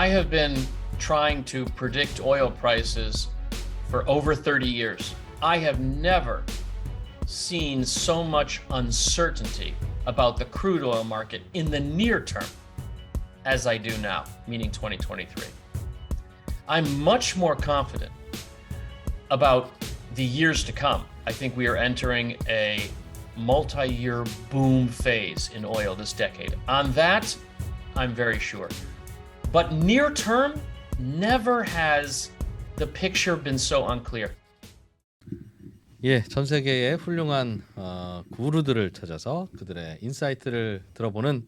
I have been trying to predict oil prices for over 30 years. I have never seen so much uncertainty about the crude oil market in the near term as I do now, meaning 2023. I'm much more confident about the years to come. I think we are entering a multi-year boom phase in oil this decade. On that, I'm very sure. But near term, never has the picture been so unclear. 예, 전 세계의 훌륭한 구루들을 찾아서 그들의 인사이트를 들어보는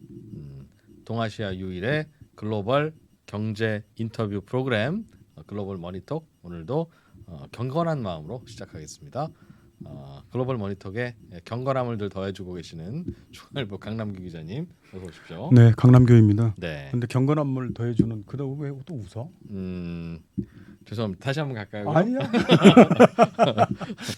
동아시아 유일의 글로벌 경제 인터뷰 프로그램 글로벌 머니톡, 오늘도 경건한 마음으로 시작하겠습니다. 글로벌 머니톡에 경건함을 늘 더해주고 계시는 중앙일보 강남규 기자님, 어서 오십시오. 네, 강남규입니다. 네. 근데 경건함을 더해주는 그다음 왜 또 웃어? 죄송합니다. 다시 한번 갈까요? 아니야.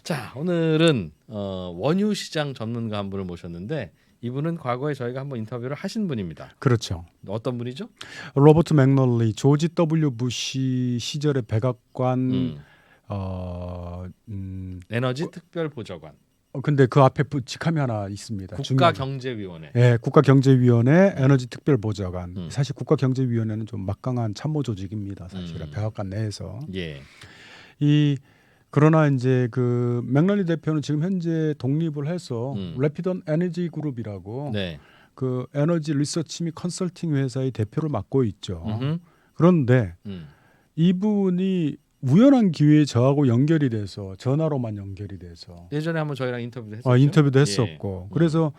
자, 오늘은 원유 시장 전문가 한 분을 모셨는데 이분은 과거에 저희가 한번 인터뷰를 하신 분입니다. 그렇죠. 어떤 분이죠? 로버트 맥널리, 조지 W 부시 시절의 백악관 에너지 특별 보좌관. 근데 그 앞에 직함이 하나 있습니다. 국가경제위원회. 네, 국가경제위원회 에너지 특별보좌관. 사실 국가경제위원회는 좀 막강한 참모 조직입니다. 사실은 백악관 내에서. 예. 그러나 이제 그 맥널리 대표는 지금 현재 독립을 해서 래피던에너지그룹이라고 네. 그 에너지 리서치 및 컨설팅 회사의 대표를 맡고 있죠. 그런데 이분이 우연한 기회에 저하고 연결이 돼서 전화로만 연결이 돼서 예전에 한번 저희랑 인터뷰도 했었죠. 인터뷰도 했었고 그래서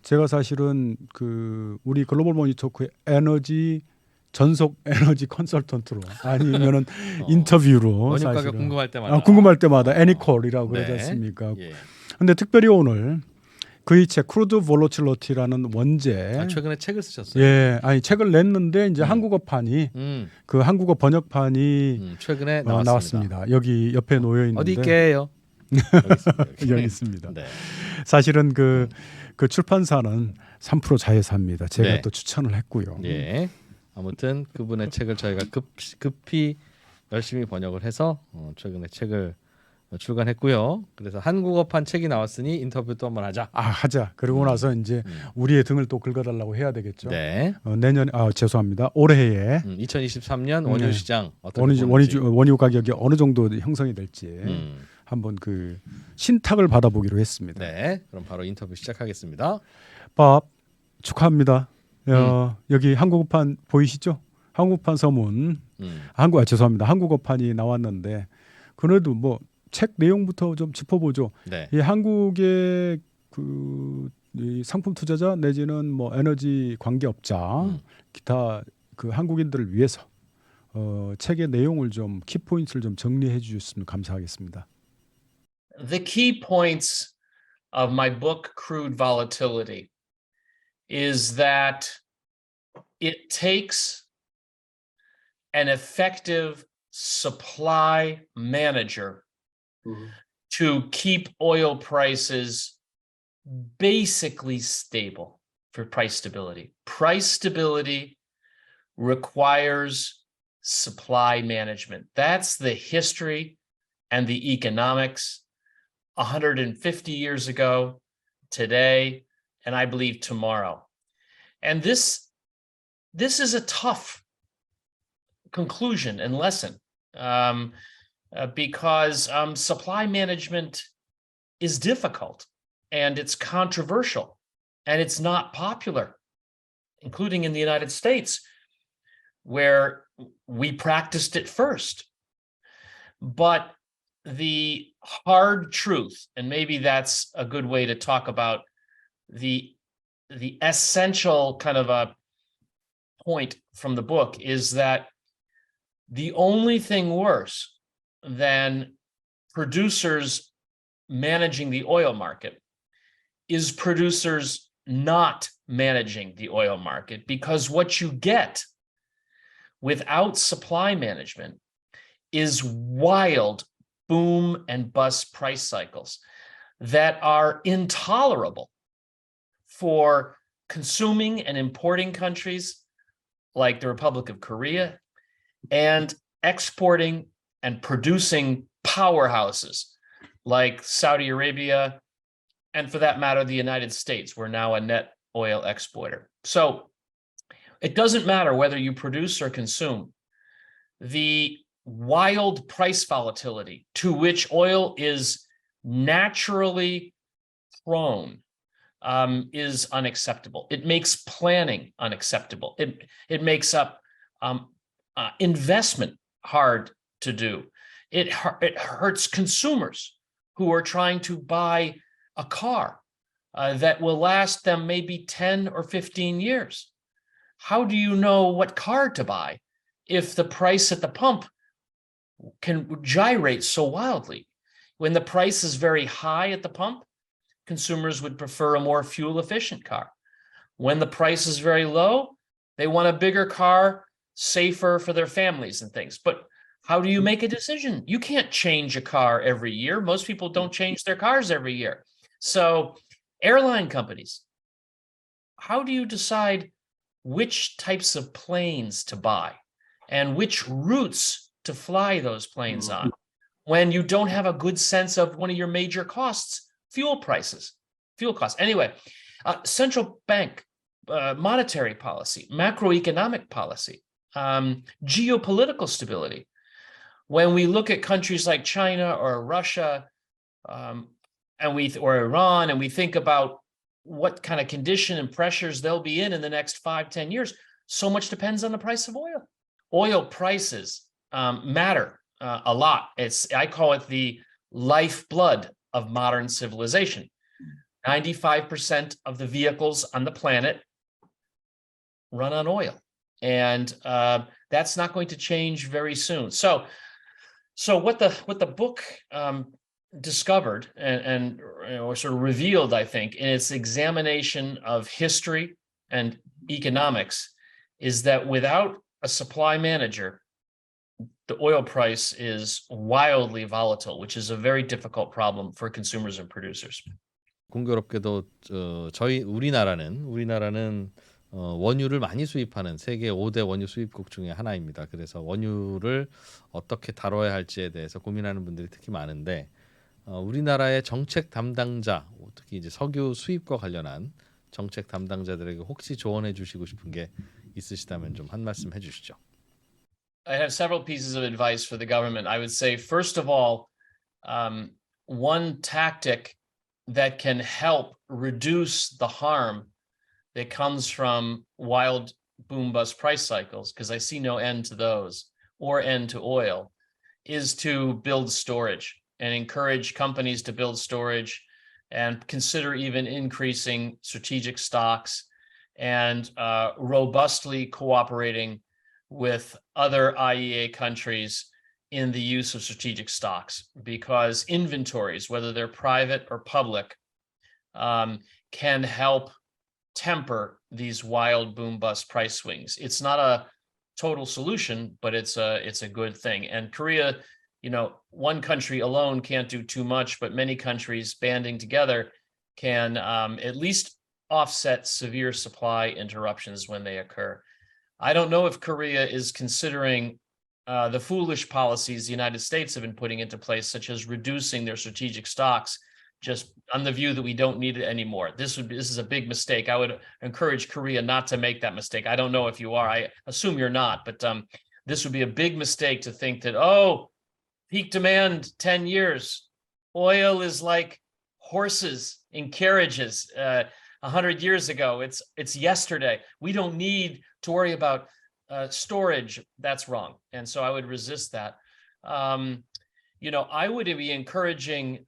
제가 사실은 그 우리 글로벌머니토크의 에너지 전속 에너지 컨설턴트로 아니면은 인터뷰로 원유 가격 사실은 궁금할 때마다 애니콜이라고 그러지 않습니까? 근데 특별히 오늘 그의 책 크루드 볼러틸러티라는 원제 최근에 책을 쓰셨어요. 예, 아니 책을 냈는데 이제 한국어판이 그 한국어 번역판이 최근에 나왔습니다. 여기 옆에 놓여 있는데 어디 있게요? 여기 있습니다. 네. 사실은 그 출판사는 3프로 자회사입니다. 제가 네. 또 추천을 했고요. 예. 아무튼 그분의 책을 저희가 급히 열심히 번역을 해서 최근에 책을 출간했고요. 그래서 한국어판 책이 나왔으니 인터뷰 또 한번 하자. 하자. 그러고 나서 이제 우리의 등을 또 긁어달라고 해야 되겠죠. 네. 내년에 죄송합니다. 올해에 2023년 원유 시장 원유 가격이 어느 정도 형성이 될지 한번 그 신탁을 받아보기로 했습니다. 네. 그럼 바로 인터뷰 시작하겠습니다. 밥 축하합니다. 여기 한국어판 보이시죠? 한국어판 서문. 죄송합니다. 한국어판이 나왔는데 그래도 뭐 책 내용부터 좀 짚어보죠. 네. 이 한국의 이 상품 투자자 내지는 뭐 에너지 관계업자 기타 그 한국인들을 위해서 책의 내용을 좀 키포인트를 좀 정리해 주셨으면 감사하겠습니다. The key points of my book, Crude Volatility, is that it takes an effective supply manager to keep oil prices basically stable for price stability. Price stability requires supply management. That's the history and the economics 150 years ago, today, and I believe tomorrow. And this is a tough conclusion and lesson. Because supply management is difficult and it's controversial and it's not popular, including in the United States, where we practiced it first. But the hard truth, and maybe that's a good way to talk about the essential kind of a point from the book, is that the only thing worse than producers managing the oil market is producers not managing the oil market, because what you get without supply management is wild boom and bust price cycles that are intolerable for consuming and importing countries like the Republic of Korea and exporting and producing powerhouses like Saudi Arabia, and for that matter, the United States. We're now a net oil exporter. So it doesn't matter whether you produce or consume. The wild price volatility to which oil is naturally prone is unacceptable. It makes planning unacceptable. It makes up investment hard to do. It hurts consumers who are trying to buy a car that will last them maybe 10 or 15 years. How do you know what car to buy if the price at the pump can gyrate so wildly? When the price is very high at the pump, consumers would prefer a more fuel-efficient car. When the price is very low, they want a bigger car, safer for their families and things. But how do you make a decision? You can't change a car every year. Most people don't change their cars every year. So airline companies, how do you decide which types of planes to buy and which routes to fly those planes on when you don't have a good sense of one of your major costs, fuel prices, fuel costs? Anyway, central bank monetary policy, macroeconomic policy, geopolitical stability. When we look at countries like China or Russia or Iran, and we think about what kind of condition and pressures they'll be in the next 5-10 years, so much depends on the price of oil. Oil prices matter a lot. I call it the lifeblood of modern civilization. 95% of the vehicles on the planet run on oil, and that's not going to change very soon. So what the book discovered and or sort of revealed, I think, in its examination of history and economics, is that without a supply manager, the oil price is wildly volatile, which is a very difficult problem for consumers and producers. 공교롭게도 우리나라는 원유를 많이 수입하는 세계 5대 원유 수입국 중에 하나입니다. 그래서 원유를 어떻게 다뤄야 할지에 대해서 고민하는 분들이 특히 많은데, 우리나라의 정책 담당자, 특히 이제 석유 수입과 관련한 정책 담당자들에게 혹시 조언해 주시고 싶은 게 있으시다면 좀 한 말씀 해주시죠. I have several pieces of advice for the government. I would say, first of all, one tactic that can help reduce the harm that comes from wild boom bust price cycles, because I see no end to those or end to oil, is to build storage and encourage companies to build storage and consider even increasing strategic stocks and robustly cooperating with other IEA countries in the use of strategic stocks, because inventories, whether they're private or public, can help temper these wild boom bust price swings. It's not a total solution, but it's a good thing. And Korea, one country alone can't do too much, but many countries banding together can at least offset severe supply interruptions when they occur. I don't know if Korea is considering the foolish policies the United States have been putting into place, such as reducing their strategic stocks, just on the view that we don't need it anymore. This is a big mistake. I would encourage Korea not to make that mistake. I don't know if you are. I assume you're not, but this would be a big mistake to think that, peak demand 10 years. Oil is like horses in carriages 100 years ago. It's yesterday. We don't need to worry about storage. That's wrong. And so I would resist that. I would be encouraging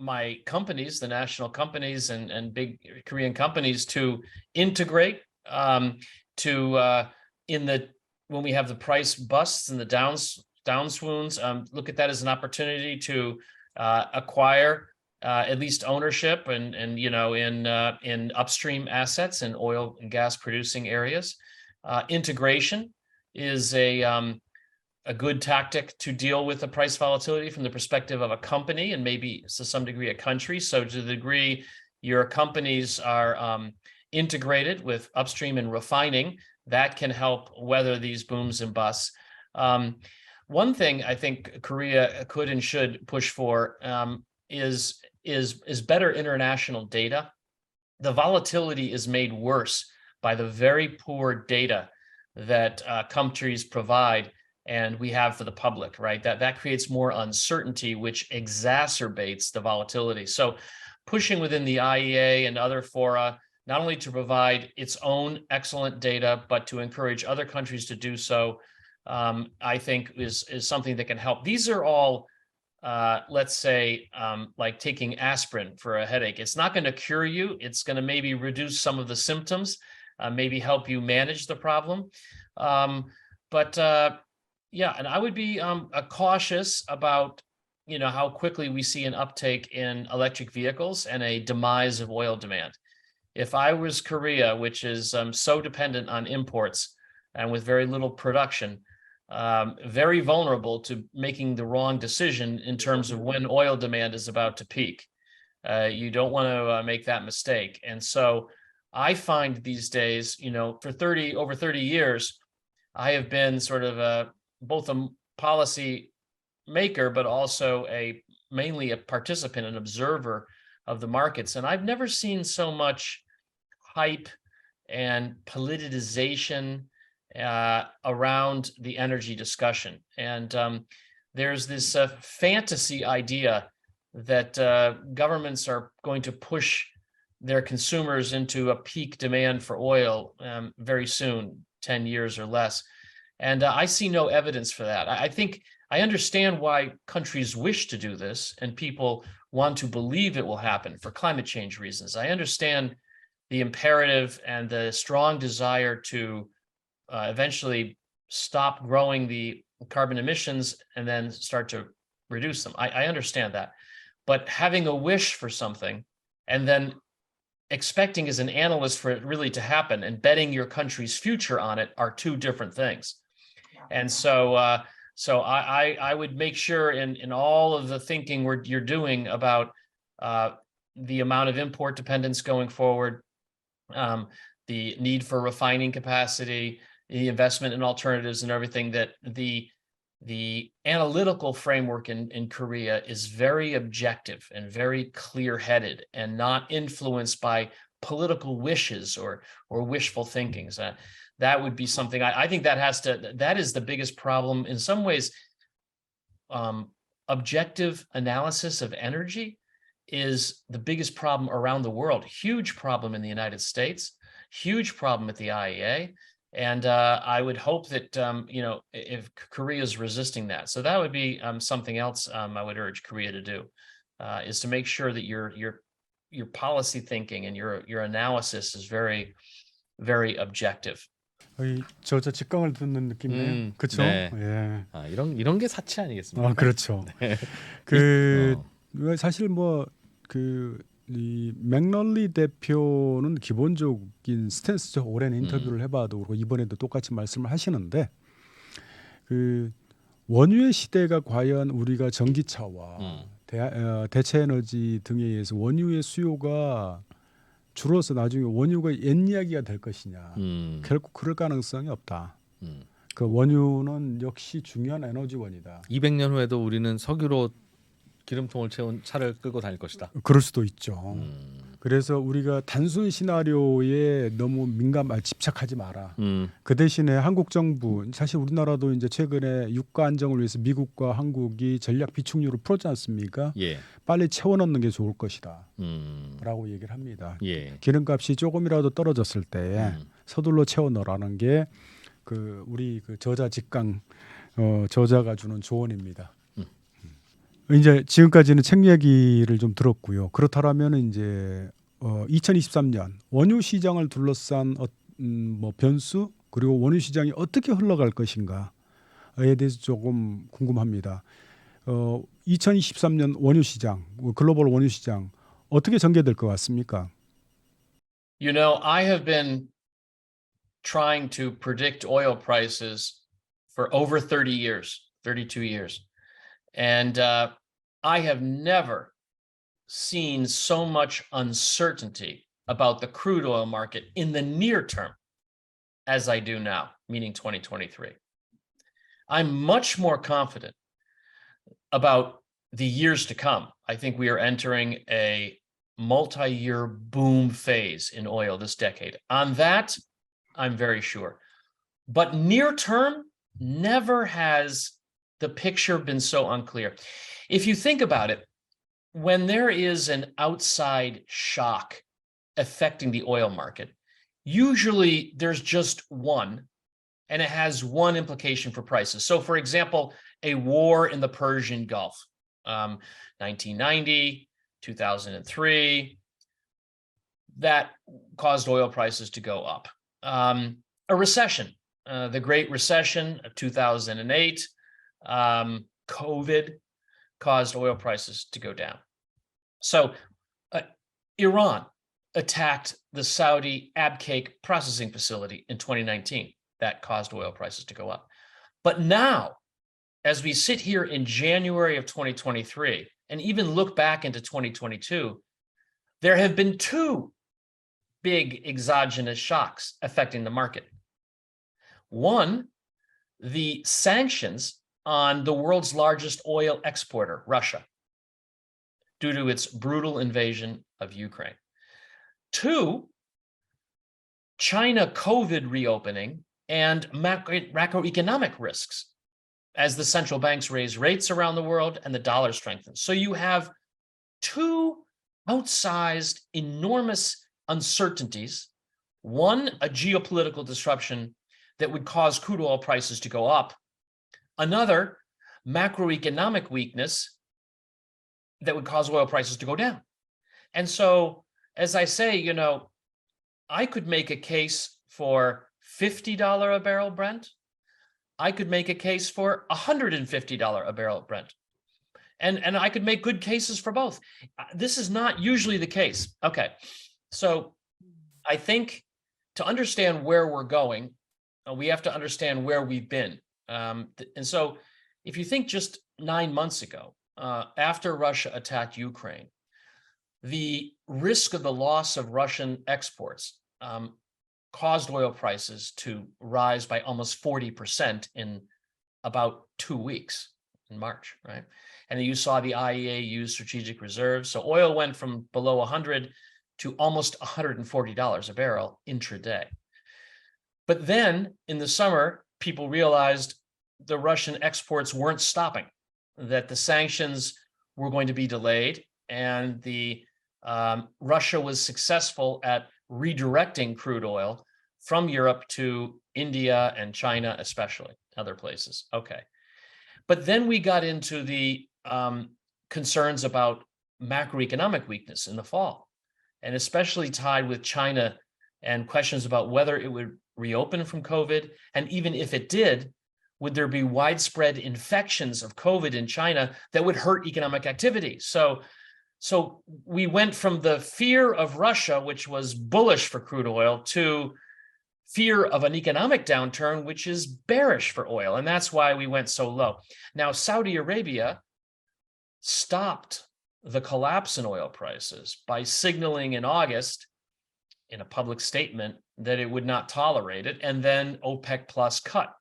my companies, the national companies and big Korean companies, to integrate when we have the price busts and the downswoons, look at that as an opportunity to acquire at least ownership and in upstream assets in oil and gas producing areas. Integration is a good tactic to deal with the price volatility from the perspective of a company and maybe to some degree a country. So to the degree your companies are integrated with upstream and refining, that can help weather these booms and busts. One thing I think Korea could and should push for is better international data. The volatility is made worse by the very poor data that countries provide and we have for the public, right? That creates more uncertainty, which exacerbates the volatility. So pushing within the IEA and other fora, not only to provide its own excellent data, but to encourage other countries to do so, I think is something that can help. These are all, let's say, like taking aspirin for a headache. It's not going to cure you. It's going to maybe reduce some of the symptoms, maybe help you manage the problem. Yeah, and I would be cautious about, how quickly we see an uptake in electric vehicles and a demise of oil demand. If I was Korea, which is so dependent on imports and with very little production, very vulnerable to making the wrong decision in terms of when oil demand is about to peak. You don't want to make that mistake. And so I find these days, for over 30 years, I have been sort of both a policy maker, but also mainly a participant and observer of the markets. And I've never seen so much hype and politicization around the energy discussion. And there's this fantasy idea that governments are going to push their consumers into a peak demand for oil very soon, 10 years or less. And I see no evidence for that. I think I understand why countries wish to do this and people want to believe it will happen for climate change reasons. I understand the imperative and the strong desire to eventually stop growing the carbon emissions and then start to reduce them. I understand that. But having a wish for something and then expecting as an analyst for it really to happen and betting your country's future on it are two different things. And so I would make sure in all of the thinking you're doing about the amount of import dependence going forward, the need for refining capacity, the investment in alternatives and everything, that the analytical framework in Korea is very objective and very clear-headed and not influenced by political wishes or wishful thinkings. That would be something I think that is the biggest problem. In some ways, objective analysis of energy is the biggest problem around the world. Huge problem in the United States, huge problem at the IEA. And I would hope that, if Korea is resisting that. So that would be something else I would urge Korea to do, is to make sure that your policy thinking and your analysis is very, very objective. 저자 직강을 듣는 느낌이네요. 그렇죠? 네. 예. 이런 게 사치 아니겠습니까? 그렇죠. 네. 사실 이 맥널리 대표는 기본적인 스탠스죠. 오랜 인터뷰를 해봐도 그렇고 이번에도 똑같이 말씀을 하시는데 원유의 시대가 과연 우리가 전기차와 대체 에너지 등에 의해서 원유의 수요가 줄어서 나중에 원유가 옛 이야기가 될 것이냐. 결국 그럴 가능성이 없다. 그 원유는 역시 중요한 에너지원이다. 200년 후에도 우리는 석유로 기름통을 채운 차를 끌고 다닐 것이다. 그럴 수도 있죠. 그래서 우리가 단순 시나리오에 너무 집착하지 마라. 그 대신에 한국 정부, 사실 우리나라도 이제 최근에 유가 안정을 위해서 미국과 한국이 전략 비축유를 풀었지 않습니까? 예. 빨리 채워 넣는 게 좋을 것이다. 라고 얘기를 합니다. 예. 기름값이 조금이라도 떨어졌을 때 서둘러 채워 넣으라는 게 우리 저자 직강 저자가 주는 조언입니다. 이제 지금까지는 책 얘기를 좀 들었고요. 그렇다면 이제 2023년 원유 시장을 둘러싼 변수 그리고 원유 시장이 어떻게 흘러갈 것인가에 대해서 조금 궁금합니다. 2023년 원유 시장, 글로벌 원유 시장 어떻게 전개될 것 같습니까? I have been trying to predict oil prices for over 30 years, 32 years. And I have never seen so much uncertainty about the crude oil market in the near term as I do now, meaning 2023. I'm much more confident about the years to come. I think we are entering a multi-year boom phase in oil this decade. On that, I'm very sure. But near term, never has the picture been so unclear. If you think about it, when there is an outside shock affecting the oil market, usually there's just one, and it has one implication for prices. So for example, a war in the Persian Gulf, 1990, 2003, that caused oil prices to go up. A recession, the Great Recession of 2008, COVID caused oil prices to go down. So Iran attacked the Saudi Abqaiq processing facility in 2019. That caused oil prices to go up. But now, as we sit here in January of 2023, and even look back into 2022, there have been two big exogenous shocks affecting the market. One, the sanctions on the world's largest oil exporter, Russia, due to its brutal invasion of Ukraine. Two, China COVID reopening and macroeconomic risks as the central banks raise rates around the world and the dollar strengthens. So you have two outsized, enormous uncertainties. One, a geopolitical disruption that would cause crude oil prices to go up. Another, macroeconomic weakness that would cause oil prices to go down. And so, as I say, you know, I could make a case for $50 a barrel Brent. I could make a case for $150 a barrel Brent. And I could make good cases for both. This is not usually the case. Okay, so I think to understand where we're going, we have to understand where we've been. And so if you think just 9 months ago, after Russia attacked Ukraine, the risk of the loss of Russian exports caused oil prices to rise by almost 40% in about 2 weeks in March, right? And you saw the IEA use strategic reserves. So oil went from below 100 to almost $140 a barrel intraday. But then in the summer, people realized the Russian exports weren't stopping, that the sanctions were going to be delayed, and Russia was successful at redirecting crude oil from Europe to India and China, especially other places. Okay. But then we got into the concerns about macroeconomic weakness in the fall, and especially tied with China and questions about whether it would reopen from COVID. And even if it did, would there be widespread infections of COVID in China that would hurt economic activity? So we went from the fear of Russia, which was bullish for crude oil, to fear of an economic downturn, which is bearish for oil. And that's why we went so low. Now, Saudi Arabia stopped the collapse in oil prices by signaling in August in a public statement that it would not tolerate it. And then OPEC Plus cut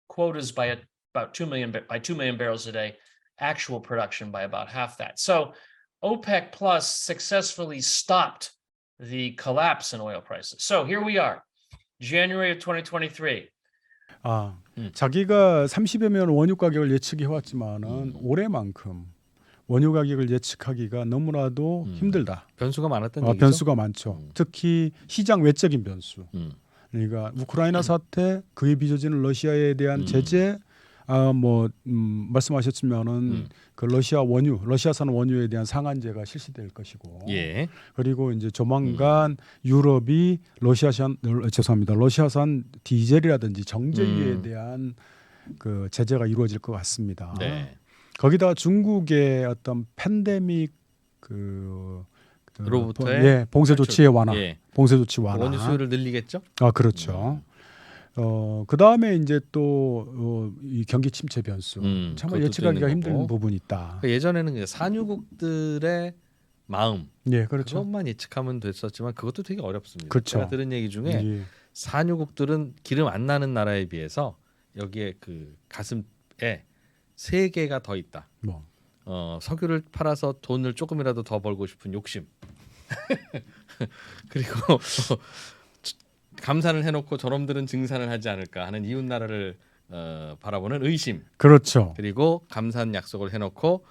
quotas by about 2 million barrels a day, actual production by about half that. So OPEC Plus successfully stopped the collapse in oil prices. So here we are, January of 2023. 자기가 30여 년 원유 가격을 예측해 왔지만은 올해만큼 원유 가격을 예측하기가 너무나도 힘들다. 변수가 많았던 얘기죠. 변수가 많죠. 특히 시장 외적인 변수. 그러니까 우크라이나 사태, 그에 빚어지는 러시아에 대한 제재, 말씀하셨지만은 그 러시아산 원유에 대한 상한제가 실시될 것이고, 예. 그리고 이제 조만간 유럽이 러시아산 디젤이라든지 정제유에 대한 그 제재가 이루어질 것 같습니다. 네. 거기다 중국의 어떤 팬데믹 로부터의 봉쇄 조치의 완화, 봉쇄 조치 완화. 원유 수요를 늘리겠죠? 그렇죠. 그 다음에 이제 또 이 경기 침체 변수, 정말 예측하기가 힘든 부분이 있다. 예전에는 산유국들의 마음 예, 그렇죠. 그것만 예측하면 됐었지만 그것도 되게 어렵습니다. 그렇죠. 제가 들은 얘기 중에 예. 산유국들은 기름 안 나는 나라에 비해서 여기에 그 가슴에 3개가 더 있다. 뭐. 석유를 팔아서 돈을 조금이라도 더 벌고 싶은 욕심. 그리고 감산을 해놓고 저놈들은 증산을 하지 않을까 하는 이웃 나라를 바라보는 의심. 그렇죠. 그리고 감산 약속을 해놓고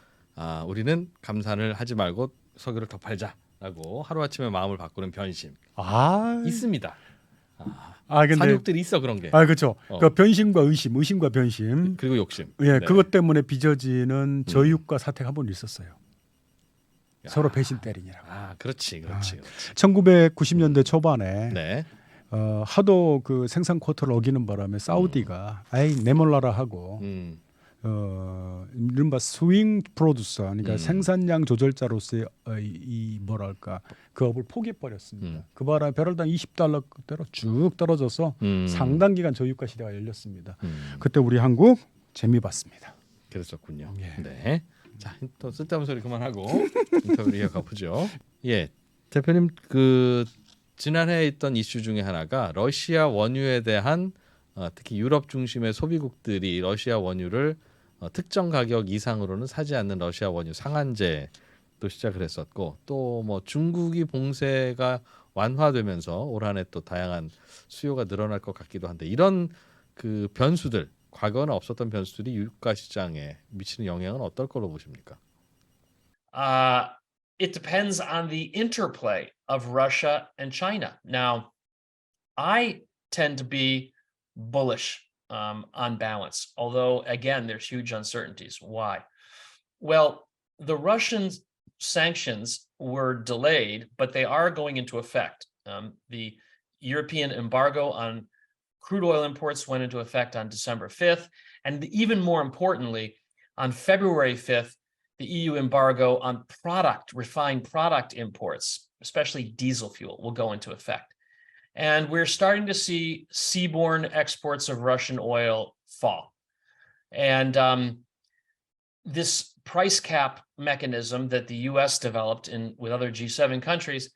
우리는 감산을 하지 말고 석유를 더 팔자라고 하루아침에 마음을 바꾸는 변심. 있습니다. 근데 산유국들이 있어 그런 게. 그렇죠. 그 변심과 의심, 의심과 변심. 그리고 욕심. 예, 네. 그것 때문에 빚어지는 저유가 사태가 한 번 있었어요. 서로 배신 때리느라고. 그렇지. 1990년대 초반에 네. 하도 그 생산 쿼터를 어기는 바람에 사우디가 내몰라라 하고 이른바 스윙 프로듀서, 그러니까 생산량 조절자로서의 이 뭐랄까 그 업을 포기해 버렸습니다. 그 바람에 배럴당 $20대로 쭉 떨어져서 상당 기간 저유가 시대가 열렸습니다. 그때 우리 한국 재미 봤습니다. 그랬었군요. 예. 네. 자, 또 쓸데없는 소리 그만하고 인터뷰를 이어가 보죠. 예, 대표님 그 지난해에 있던 이슈 중에 하나가 러시아 원유에 대한 특히 유럽 중심의 소비국들이 러시아 원유를 특정 가격 이상으로는 사지 않는 러시아 원유 상한제도 시작을 했었고, 또 뭐 중국이 봉쇄가 완화되면서 올 한 해 또 다양한 수요가 늘어날 것 같기도 한데, 이런 그 변수들, 과거는 없었던 변수들이 유가시장에 미치는 영향은 어떨 걸로 보십니까? It depends on the interplay of Russia and China. Now, I tend to be bullish on balance, although, again, there's huge uncertainties. Why? Well, the Russian sanctions were delayed, but they are going into effect. The European embargo on crude oil imports went into effect on December 5th. And even more importantly, on February 5th, the EU embargo on refined product imports, especially diesel fuel, will go into effect. And we're starting to see seaborne exports of Russian oil fall. And this price cap mechanism that the US developed with other G7 countries,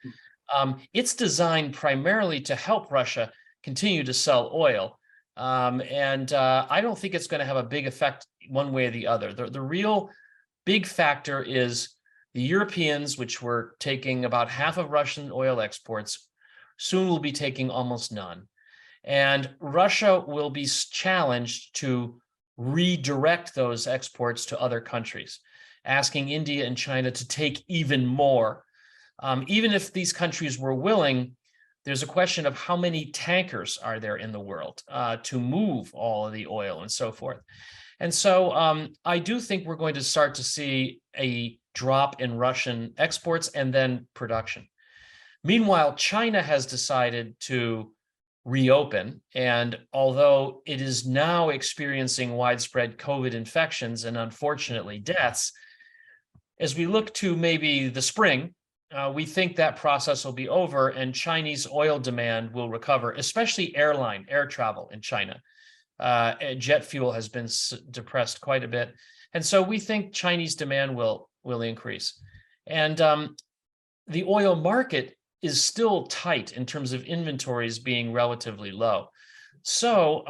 it's designed primarily to help Russia continue to sell oil. And I don't think it's going to have a big effect one way or the other. The real big factor is the Europeans, which were taking about half of Russian oil exports, soon will be taking almost none. And Russia will be challenged to redirect those exports to other countries, asking India and China to take even more. Even if these countries were willing, there's a question of how many tankers are there in the world to move all of the oil and so forth. And so I do think we're going to start to see a drop in Russian exports and then production. Meanwhile, China has decided to reopen. And although it is now experiencing widespread COVID infections and unfortunately deaths, as we look to maybe the spring, we think that process will be over and Chinese oil demand will recover, especially air travel in China. Jet fuel has been depressed quite a bit. And so we think Chinese demand will increase. And the oil market is still tight in terms of inventories being relatively low. So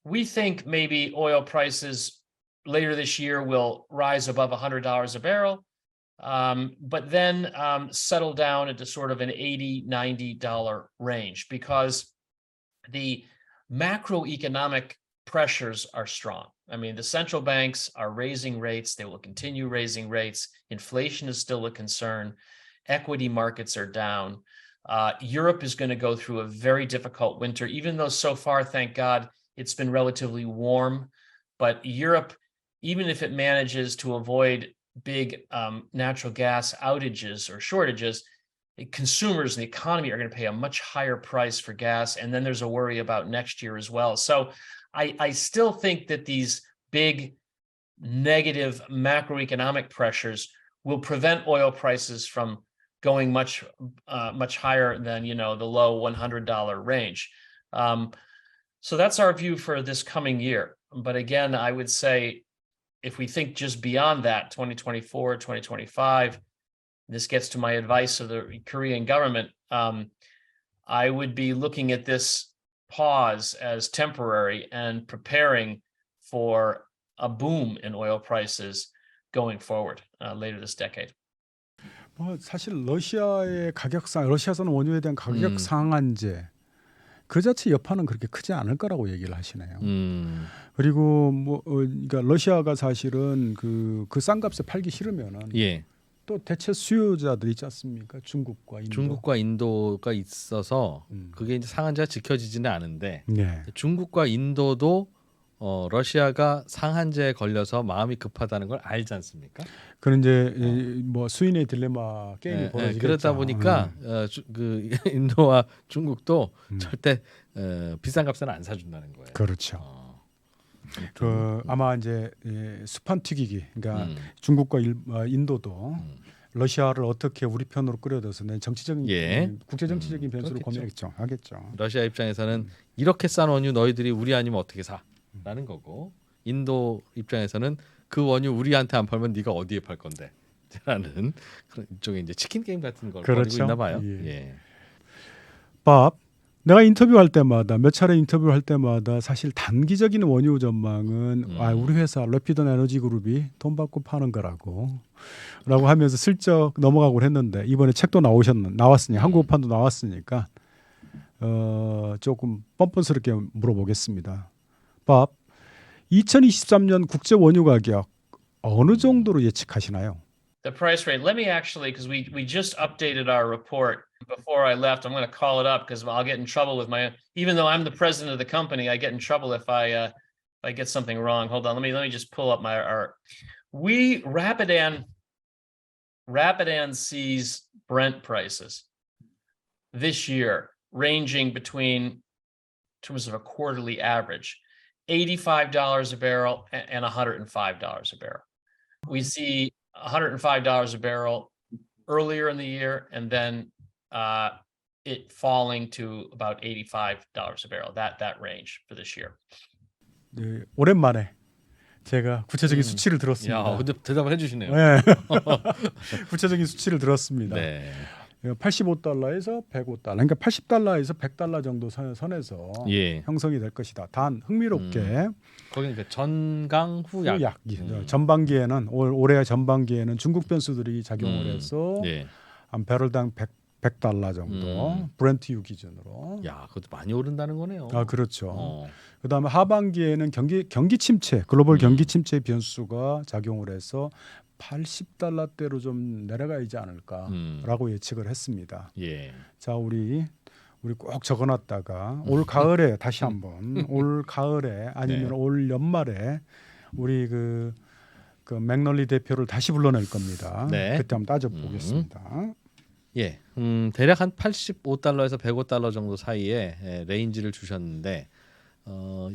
we think maybe oil prices later this year will rise above $100 a barrel, but then settle down into sort of an $80, $90 range because the macroeconomic pressures are strong. I mean, the central banks are raising rates. They will continue raising rates. Inflation is still a concern. Equity markets are down. Europe is going to go through a very difficult winter, even though so far, thank God, it's been relatively warm. But Europe, even if it manages to avoid big natural gas outages or shortages, consumers and the economy are going to pay a much higher price for gas. And then there's a worry about next year as well. So I still think that these big negative macroeconomic pressures will prevent oil prices from going much higher than, the low $100 range. So that's our view for this coming year. But again, I would say if we think just beyond that, 2024, 2025, this gets to my advice of the Korean government, I would be looking at this pause as temporary and preparing for a boom in oil prices going forward later this decade. 뭐 사실 러시아의 가격상, 러시아산 원유에 대한 가격 상한제 그 자체 여파는 그렇게 크지 않을 거라고 얘기를 하시네요. 그리고 뭐 그러니까 러시아가 사실은 그 싼 값에 팔기 싫으면은 예. 또 대체 수요자들 있지 않습니까? 중국과 인도. 중국과 인도가 있어서 그게 이제 상한제가 지켜지지는 않은데 네. 중국과 인도도 러시아가 상한제에 걸려서 마음이 급하다는 걸 알지 않습니까? 그런 이제 뭐 수인의 딜레마 게임이 벌어지겠죠. 그러다 보니까 그 인도와 중국도 절대 비싼 값은 안 사준다는 거예요. 그렇죠. 그 아마 이제 수판 튀기기, 그러니까 중국과 인도도 러시아를 어떻게 우리 편으로 끌어들여서 정치적인 국제 정치적인 변수를 고민하겠죠. 하겠죠. 러시아 입장에서는 이렇게 싼 원유 너희들이 우리 아니면 어떻게 사라는 거고, 인도 입장에서는 그 원유 우리한테 안 팔면 네가 어디에 팔 건데? 라는 그런 일종의 이제 치킨 게임 같은 걸 벌이고 있나 봐요. 예. 밥. 내가 인터뷰할 때마다 몇 차례 인터뷰할 때마다 사실 단기적인 원유 전망은 우리 회사 래피던에너지그룹이 돈 받고 파는 거라고 하면서 슬쩍 넘어가고 했는데 이번에 책도 나왔으니 한국어판도 나왔으니까 조금 뻔뻔스럽게 물어보겠습니다. 밥, 2023년 국제 원유 가격 어느 정도로 예측하시나요? The price rate. Let me actually, because we just updated our report before I left. I'm going to call it up because I'll get in trouble with even though I'm the president of the company, I get in trouble if I get something wrong. Hold on, let me just pull up our. Rapidan sees Brent prices this year ranging between, in terms of a quarterly average, $85 a barrel and $105 a barrel. We see $105 a barrel earlier in the year, and then it falling to about $85 a barrel. That range for this year. 네, 오랜만에 제가 구체적인 수치를 들었습니다. 야, 근데 대답을 해주시네요. 네. 구체적인 수치를 들었습니다. 네. 85달러에서 105달러, 그러니까 80달러에서 100달러 정도 선에서 형성이 될 것이다. 단 흥미롭게 거기는 그 전강 후약. 전반기에는 올해 전반기에는 중국 변수들이 작용을 해서 한 배럴당 100달러 정도 브렌트유 기준으로. 야, 그것도 많이 오른다는 거네요. 아, 그렇죠. 그다음에 하반기에는 경기 침체, 글로벌 경기 침체 변수가 작용을 해서 80달러대로 좀 내려가지 않을까라고 예측을 했습니다. 자, 우리 꼭 적어놨다가 올 가을에 다시 한번 올 가을에 아니면 올 연말에 우리 그 맥널리 대표를 다시 불러낼 겁니다. 그때 한번 따져보겠습니다. 대략 한 85달러에서 105달러 정도 사이에 레인지를 주셨는데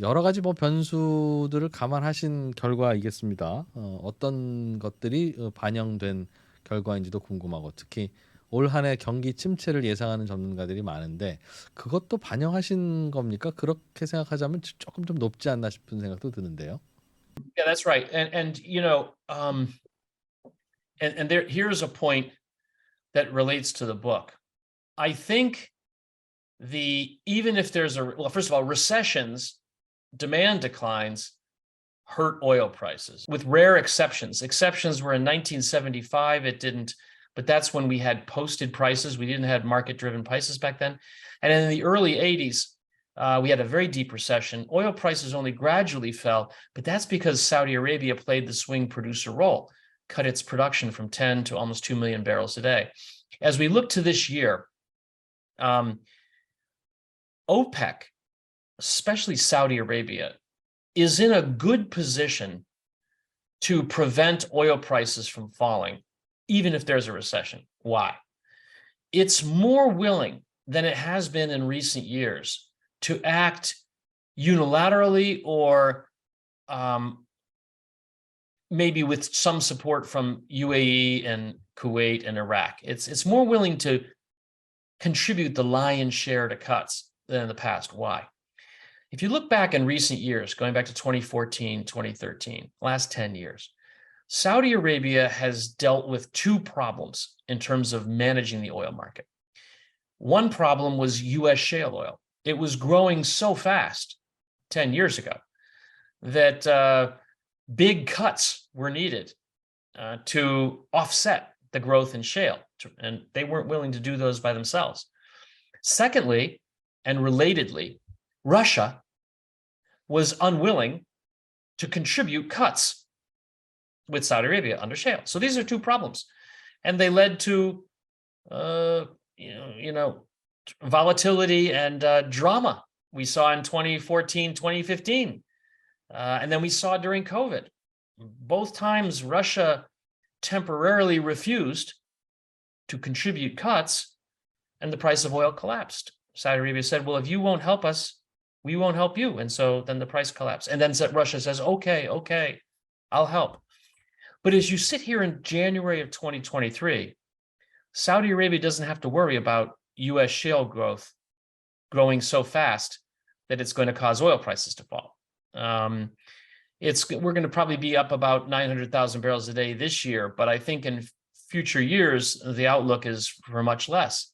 여러 가지 뭐 변수들을 감안하신 결과이겠습니다. 어떤 것들이 반영된 결과인지도 궁금하고, 특히 올 한 해 경기 침체를 예상하는 전문가들이 많은데 그것도 반영하신 겁니까? 그렇게 생각하자면 조금 좀 높지 않나 싶은 생각도 드는데요. Yeah, that's right. And you know, and here's a point that relates to the book. I think even if there's first of all, recessions, demand declines hurt oil prices, with rare exceptions. Exceptions were in 1975, it didn't, but that's when we had posted prices. We didn't have market-driven prices back then. And in the early 80s, we had a very deep recession. Oil prices only gradually fell, but that's because Saudi Arabia played the swing producer role, cut its production from 10 to almost 2 million barrels a day. As we look to this year, OPEC, especially Saudi Arabia, is in a good position to prevent oil prices from falling, even if there's a recession. Why? It's more willing than it has been in recent years to act unilaterally or maybe with some support from UAE and Kuwait and Iraq. It's more willing to contribute the lion's share to cuts than in the past. Why? If you look back in recent years, going back to 2014, 2013, last 10 years, Saudi Arabia has dealt with two problems in terms of managing the oil market. One problem was U.S. shale oil. It was growing so fast 10 years ago that big cuts were needed to offset the growth in shale, and they weren't willing to do those by themselves. Secondly, and relatedly, Russia was unwilling to contribute cuts with Saudi Arabia under shale. So these are two problems, and they led to volatility and drama we saw in 2014, 2015, and then we saw during COVID. Both times, Russia temporarily refused to contribute cuts, and the price of oil collapsed. Saudi Arabia said, well, if you won't help us, we won't help you. And so then the price collapsed. And then Russia says, okay, I'll help. But as you sit here in January of 2023, Saudi Arabia doesn't have to worry about U.S. shale growth growing so fast that it's going to cause oil prices to fall. We're going to probably be up about 900,000 barrels a day this year, but I think in future years, the outlook is for much less.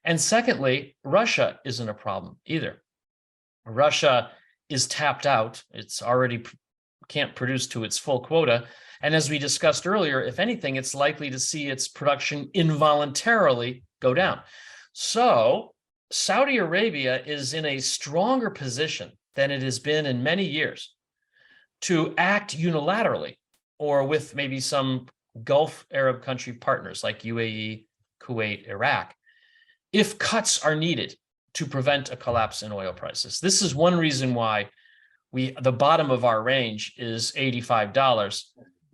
And secondly, Russia isn't a problem either. Russia is tapped out. It's already can't produce to its full quota. And as we discussed earlier, if anything, it's likely to see its production involuntarily go down. So Saudi Arabia is in a stronger position than it has been in many years to act unilaterally or with maybe some Gulf Arab country partners like UAE, Kuwait, Iraq, if cuts are needed to prevent a collapse in oil prices. This is one reason why the bottom of our range is $85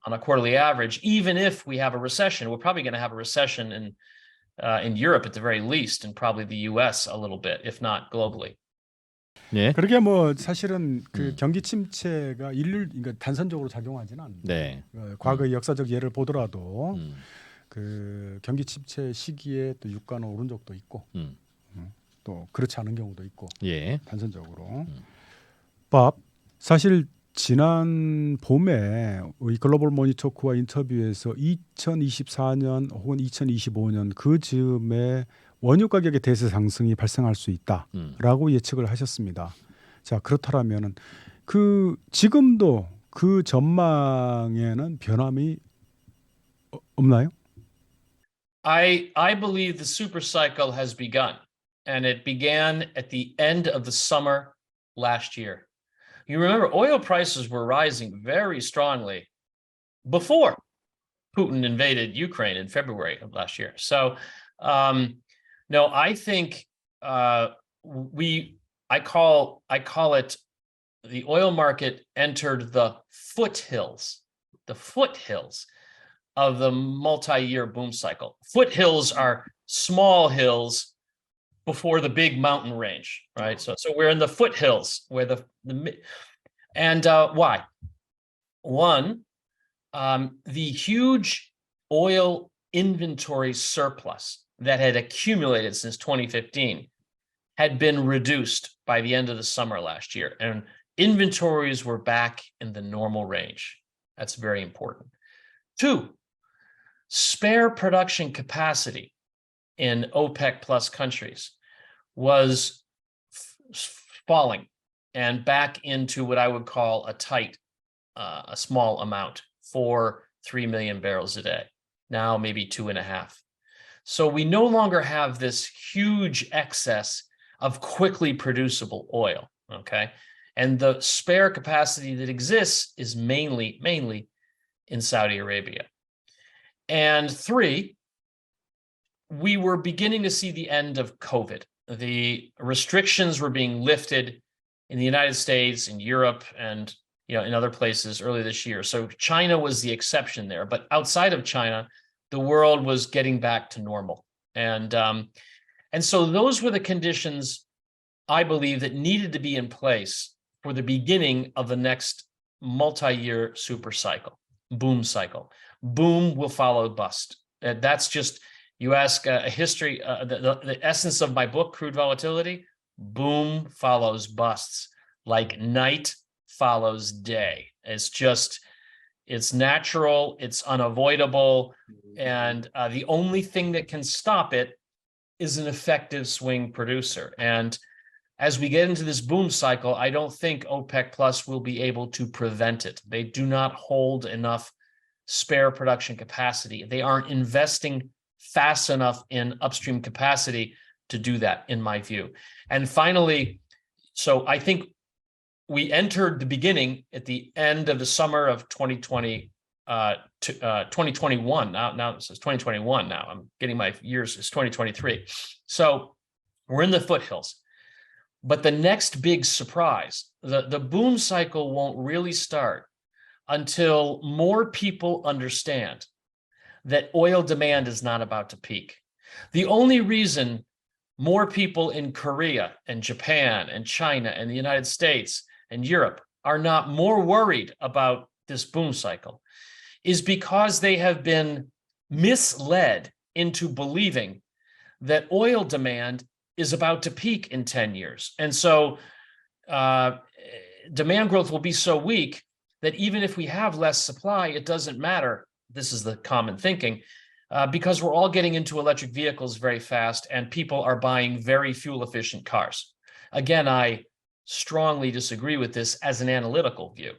on a quarterly average. Even if we have a recession, we're probably going to have a recession in Europe at the very least, and probably the US a little bit, if not globally. 네. 그러게 뭐 사실은 그 경기 침체가 그러니까 단선적으로 작용하지는 않는데 네. 과거의 역사적 예를 보더라도 그 경기 침체 시기에 또 유가는 오른 적도 있고 또 그렇지 않은 경우도 있고 예. 단선적으로. 밥 사실 지난 봄에 이 글로벌머니토크와 인터뷰에서 2024년 혹은 2025년 그 즈음에 원유 가격의 대세 상승이 발생할 수 있다라고 예측을 하셨습니다. 자, 그렇다면은 그 지금도 그 전망에는 변함이 없나요? I believe the super cycle has begun, and it began at the end of the summer last year. You remember oil prices were rising very strongly before Putin invaded Ukraine in February of last year. So no, I think I call it the oil market entered the foothills of the multi-year boom cycle. Foothills are small hills before the big mountain range, right? So we're in the foothills where why? One, the huge oil inventory surplus that had accumulated since 2015 had been reduced by the end of the summer last year, and inventories were back in the normal range. That's very important. Two, spare production capacity in OPEC plus countries was falling and back into what I would call a tight, a small amount, 3 million barrels a day. Now maybe 2.5. So we no longer have this huge excess of quickly producible oil, okay? And the spare capacity that exists is mainly in Saudi Arabia. And three, we were beginning to see the end of COVID. The restrictions were being lifted in the United States, in Europe, and in other places earlier this year. So China was the exception there, but outside of China, the world was getting back to normal. And so those were the conditions, I believe, that needed to be in place for the beginning of the next multi-year super cycle, boom cycle. Boom will follow bust. That's just, you ask a history, the essence of my book, Crude Volatility, boom follows busts, like night follows day. It's It's natural, it's unavoidable, and the only thing that can stop it is an effective swing producer. And as we get into this boom cycle, I don't think OPEC Plus will be able to prevent it. They do not hold enough spare production capacity. They aren't investing fast enough in upstream capacity to do that, in my view. And finally, so I think we entered the beginning at the end of the summer of 2020 to 2021. Now this is 2021 now. I'm getting my years, it's 2023. So we're in the foothills. But the next big surprise, the boom cycle won't really start until more people understand that oil demand is not about to peak. The only reason more people in Korea and Japan and China and the United States and Europe are not more worried about this boom cycle is because they have been misled into believing that oil demand is about to peak in 10 years. And so demand growth will be so weak that even if we have less supply, it doesn't matter. This is the common thinking, because we're all getting into electric vehicles very fast and people are buying very fuel efficient cars. Again, I strongly disagree with this as an analytical view.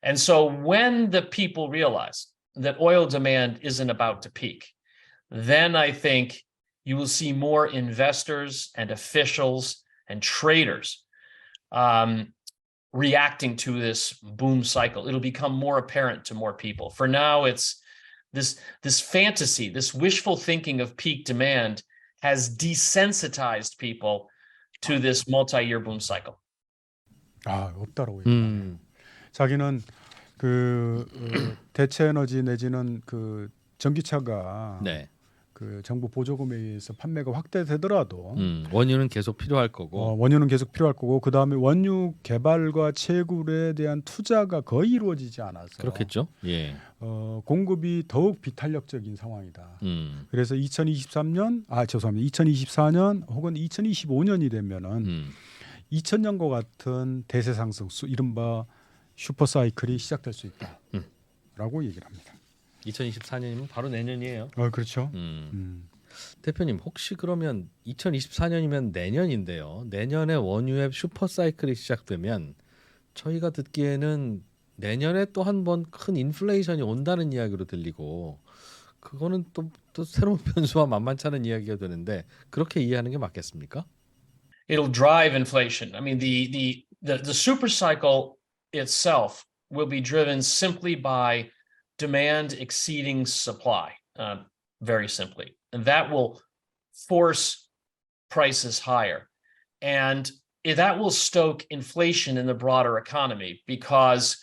And so when the people realize that oil demand isn't about to peak, then I think you will see more investors and officials and traders reacting to this boom cycle. It'll become more apparent to more people. For now, it's this fantasy, this wishful thinking of peak demand has desensitized people to this multi-year boom cycle. 아, 없다라고 얘기해요. 자기는 대체 에너지 내지는 그 전기차가 네. 그 정부 보조금에 의해서 판매가 확대되더라도 원유는 계속 필요할 거고 원유는 계속 필요할 거고 그 다음에 원유 개발과 채굴에 대한 투자가 거의 이루어지지 않아서 그렇겠죠. 예. 공급이 더욱 비탄력적인 상황이다. 그래서 2024년 혹은 2025년이 되면은 2000년과 같은 대세 상승, 이른바 슈퍼 사이클이 시작될 수 있다라고 얘기를 합니다. 2024년이면 바로 내년이에요. 그렇죠. 대표님 혹시 그러면 2024년이면 내년인데요. 내년에 원유의 슈퍼 사이클이 시작되면 저희가 듣기에는 내년에 또 한 번 큰 인플레이션이 온다는 이야기로 들리고 그거는 또 새로운 변수와 만만치 않은 이야기가 되는데 그렇게 이해하는 게 맞겠습니까? It'll drive inflation. I mean, the super cycle itself will be driven simply by demand exceeding supply, very simply. And that will force prices higher. And that will stoke inflation in the broader economy because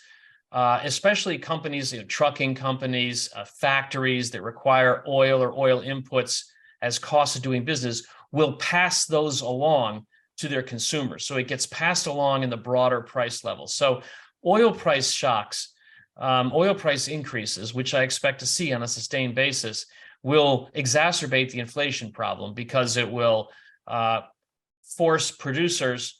especially companies, trucking companies, factories that require oil or oil inputs as costs of doing business will pass those along to their consumers. So it gets passed along in the broader price level. So oil price shocks, oil price increases, which I expect to see on a sustained basis, will exacerbate the inflation problem because it will force producers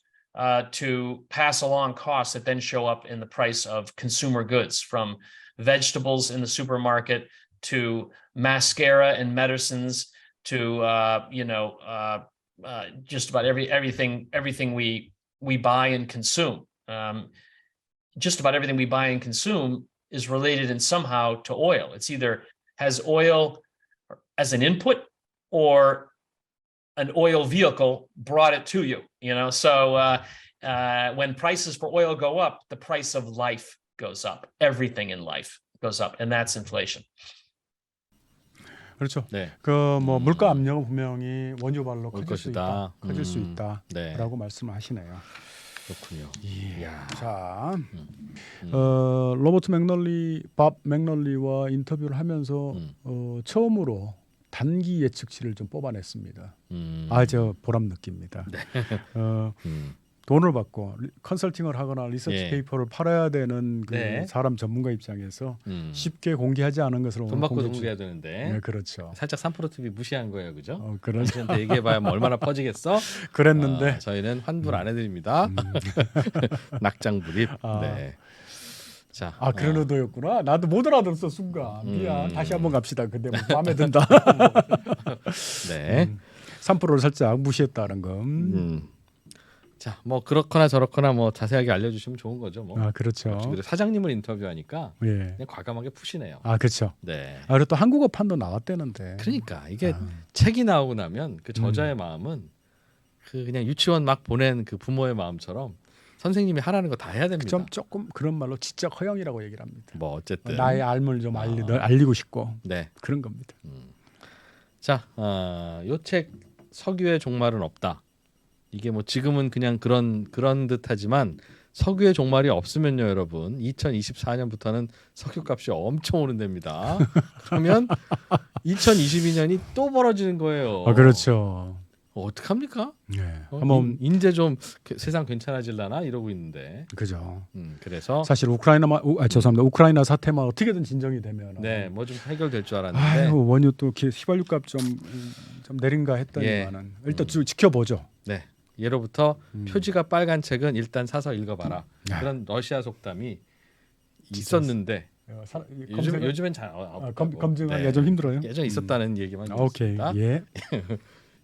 to pass along costs that then show up in the price of consumer goods, from vegetables in the supermarket to mascara and medicines to just about everything we buy and consume. Just about everything we buy and consume is related in somehow to oil. It's either has oil as an input or an oil vehicle brought it to you, So when prices for oil go up, the price of life goes up. Everything in life goes up, and that's inflation. 그렇죠. 네. 물가 압력은 분명히 원유발로 커질 수 있다라고 네. 말씀을 하시네요. 그렇군요. 자, 로버트 밥 맥널리와 인터뷰를 하면서 처음으로 단기 예측치를 좀 뽑아냈습니다. 저 보람 느낍니다. 네. 돈을 받고 컨설팅을 하거나 리서치 페이퍼를 팔아야 되는 그 사람 전문가 입장에서 쉽게 공개하지 않은 것으로 돈 받고 공개해야 되는데. 네, 그렇죠. 살짝 삼프로TV 무시한 거예요, 그죠? 그런 당신한테 얘기해봐야 얼마나 퍼지겠어? 그랬는데 저희는 환불 안 해드립니다. 낙장불입. 네. 자, 아 그런 의도였구나. 나도 못 알아들었어 순간. 미안. 다시 한번 갑시다. 근데 뭐 마음에 든다. 네. 3%를 살짝 무시했다는 거. 자, 뭐 그렇거나 저렇거나 뭐 자세하게 알려주시면 좋은 거죠. 뭐. 아 그렇죠. 그리고 사장님을 인터뷰하니까 예. 그냥 과감하게 푸시네요. 아 그렇죠. 네. 아 그리고 또 한국어판도 나왔대는데. 그러니까 이게 책이 나오고 나면 그 저자의 마음은 그 그냥 유치원 막 보낸 그 부모의 마음처럼 선생님이 하라는 거 다 해야 됩니다. 좀 조금 그런 말로 지적 허영이라고 얘기를 합니다. 뭐 어쨌든 나의 알물 좀 알리고 싶고 네. 그런 겁니다. 자, 요 책 석유의 종말은 없다. 이게 뭐 지금은 그냥 그런 듯하지만 석유의 종말이 없으면요, 여러분 2024년부터는 석유값이 엄청 오른답니다. 그러면 2022년이 또 벌어지는 거예요. 아 그렇죠. 어떡합니까? 네. 한번 이제 좀 세상 괜찮아질라나 이러고 있는데. 그죠. 그래서 사실 죄송합니다. 우크라이나 사태만 어떻게든 진정이 되면 네, 뭐 좀 해결될 줄 알았는데. 아유, 원유 또 휘발유값 좀 내린가 했더니만은 일단 지켜보죠. 네. 예로부터 표지가 빨간 책은 일단 사서 읽어봐라. 그런 러시아 속담이 있었는데 요즘엔 잘 검증하기가 네. 좀 힘들어요. 예전 있었다는 얘기만 오케이. 있습니다. 예.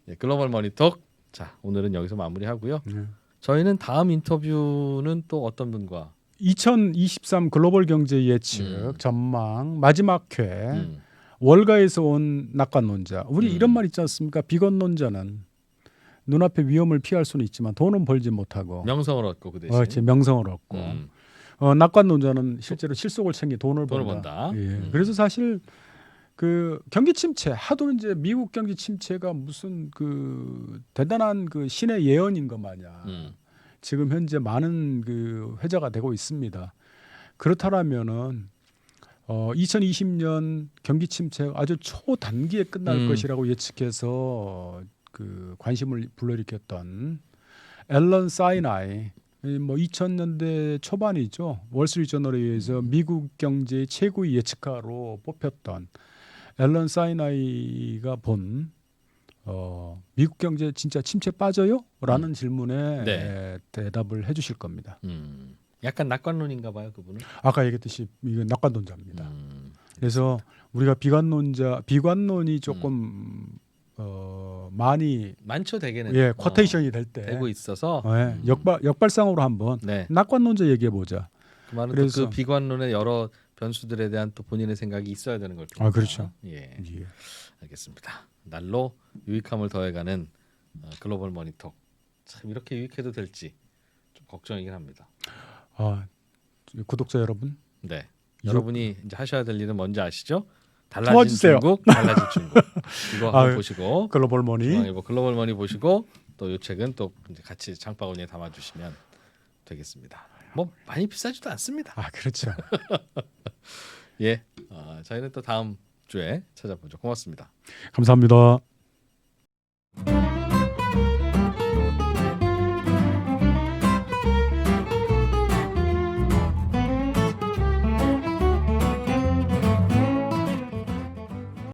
네, 글로벌머니톡. 자, 오늘은 여기서 마무리하고요. 저희는 다음 인터뷰는 또 어떤 분과 2023 글로벌 경제 예측 전망 마지막 회 월가에서 온 낙관론자. 우리 이런 말 있지 않습니까? 비건론자는 눈앞의 위험을 피할 수는 있지만 돈은 벌지 못하고 명성을 얻고 그 대신 명성을 얻고 낙관론자는 실제로 실속을 챙기 돈을 번다. 예. 그래서 사실 그 경기 침체 하도 이제 미국 경기 침체가 무슨 그 대단한 그 신의 예언인 것 마냥 지금 현재 많은 그 회자가 되고 있습니다. 그렇다면은 2020년 경기 침체 아주 초단기에 끝날 것이라고 예측해서 그 관심을 불러일으켰던 앨런 사이나이 뭐 2000년대 초반이죠. 월스트리트저널에 의해서 미국 경제의 최고의 예측가로 뽑혔던 앨런 사이나이가 본 미국 경제 진짜 침체 빠져요? 라는 질문에 네. 대답을 해주실 겁니다. 약간 낙관론인가 봐요, 그분은. 아까 얘기했듯이 이건 낙관론자입니다. 그래서 우리가 비관론이 조금 많죠, 대개는. 예, 쿼테이션이 될 때 되고 있어서 역발상으로 한번 네. 낙관론자 얘기해 보자. 그 말은 그래서 그 비관론의 여러 변수들에 대한 또 본인의 생각이 있어야 되는 걸 겁니다. 그렇죠. 예. 알겠습니다. 날로 유익함을 더해가는 글로벌 머니톡. 참 이렇게 유익해도 될지 좀 걱정이긴 합니다. 구독자 여러분, 네. 여러분이 이제 하셔야 될 일은 뭔지 아시죠? 달라진 도와주세요. 중국, 달라진 중국. 이거 한번 보시고 글로벌머니 중앙일보 글로벌머니 보시고 또 이 책은 또 이제 같이 장바구니에 담아주시면 되겠습니다. 뭐 많이 비싸지도 않습니다. 그렇죠. 예, 저희는 또 다음 주에 찾아보죠. 고맙습니다. 감사합니다.